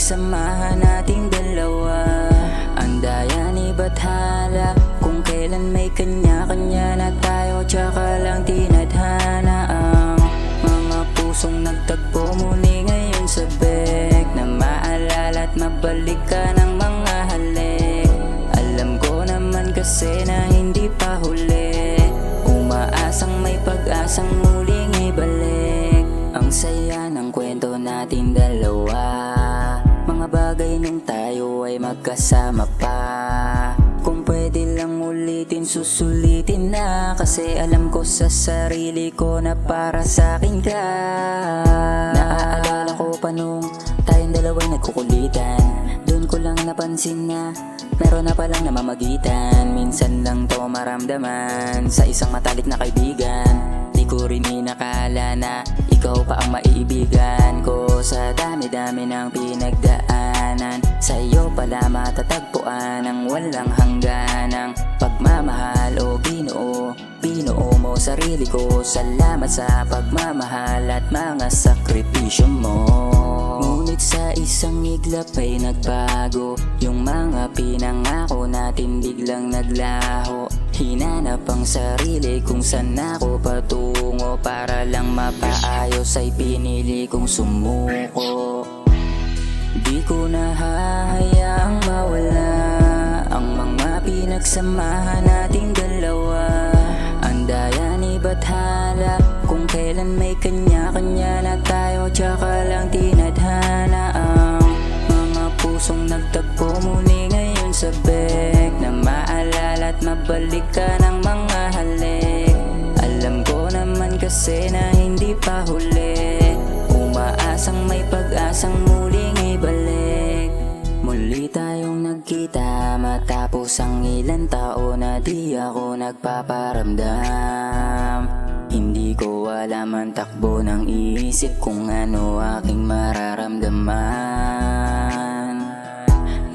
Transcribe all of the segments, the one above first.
pinagsamahan nating dalawa. Ang daya ni Bathala, kung kailan may kanya-kanya na tayo, tsaka lang tinadhana ang mga pusong nagtagpo muli ngayon sa bek, na maalala at mabalik ka ng mga halik. Alam ko naman kasi na hindi pa huli, umaasang may pag-asang muling ibalik. Ang saya ng kwento natin dalawa, mga bagay nung tayo ay magkasama pa. Kung pwede lang ulitin, susulitin na, kasi alam ko sa sarili ko na para sa'kin ka. Naaalala ko pa nung tayong dalawa'y nagkukulitan, doon ko lang napansin na meron na palang namamagitan. Minsan lang to maramdaman sa isang matalik na kaibigan. Di ko rin inakala na ikaw pa ang maiibigan ko. Sa dami-dami ng pinagdaanan, sa'yo pala matatagpuan ang walang hangganang pagmamahal. O binuo mo sarili ko. Salamat sa pagmamahal at mga sakripisyo mo. Ngunit sa isang iglap ay nagbago, yung mga pinangako natin biglang naglaho. Hinanap ang sarili kung saan ako patungo, para lang mapaayos ay pinili kong sumuko. Di ko na hahayaang mawala ang mga pinagsamahan nating dalawa. Ang daya ni Bathala, kung kailan may kanya-kanya na tayo, tsaka lang tinadhana ang mga pusong nagtagpo muli ngayon sa bek, na maalala at mabalik ka ng mga halik. Alam ko naman kasi na hindi pa huli, umaasang may pag-asang muling ibalik. Muli tayong nagkita matapos ang ilang taon na di ako nagpaparamdam. Hindi ko alam ang takbo ng isip kung ano aking mararamdaman.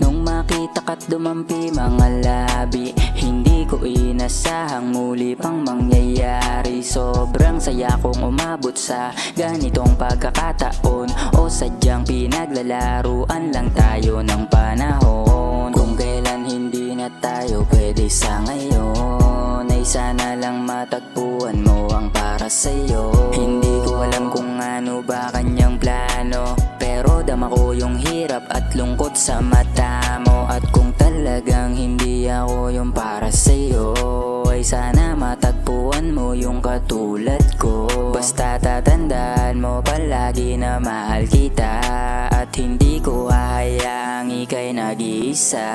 Nung makita ka't dumampi mga labi, hindi ko inasahang muli pang mangyayari. Sobrang saya kong umabot sa ganitong pagkakataon, o sadyang pinaglalaruan lang tayo ng panahon. Kung kailan hindi na tayo pwede sa ngayon, ay sana lang matagpuan mo ang para sa'yo. Hindi ko alam kung ano ba kanyang plano, pero dama ko yung hirap at lungkot sa mata mo. At kung talagang hindi ako yung para sa'yo, ay sana matagpuan mo yung katulad ko. Basta tatandaan mo palagi na mahal kita, at hindi ko hahayaang ika'y nag-iisa.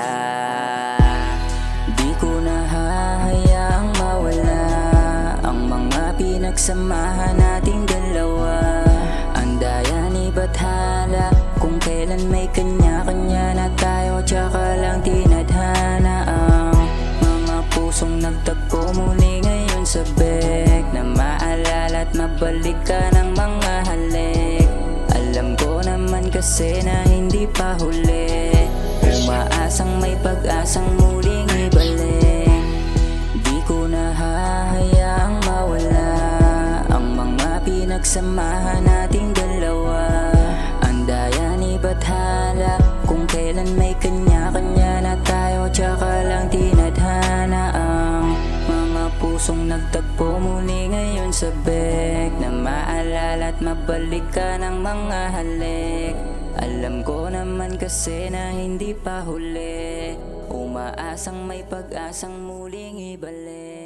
Di ko na hahayaang mawala ang mga pinagsamahan nating dalawa. Ang daya ni Bathala, kung kailan may kanya-kanya na tayo, tsaka lang tinadhana ang mga pusong nagtagpo muli ngayon sa bek, na maalala at mabalik ka ng mga halik. Alam ko naman kasi na hindi pa huli, umaasang may pag-asang muling ibalik. Di ko na hahayaang mawala ang mga pinagsamahan nating dalawa. Ang daya ni Bathala, kung kailan may kanya-kanya na tayo, tsaka lang tinadhana ang mga pusong nagtagpo muli ngayon sa bek, na maalala at mabalik ka ng mga halik. Alam ko naman kasi na hindi pa huli, umaasang may pag-asang muling ibalik.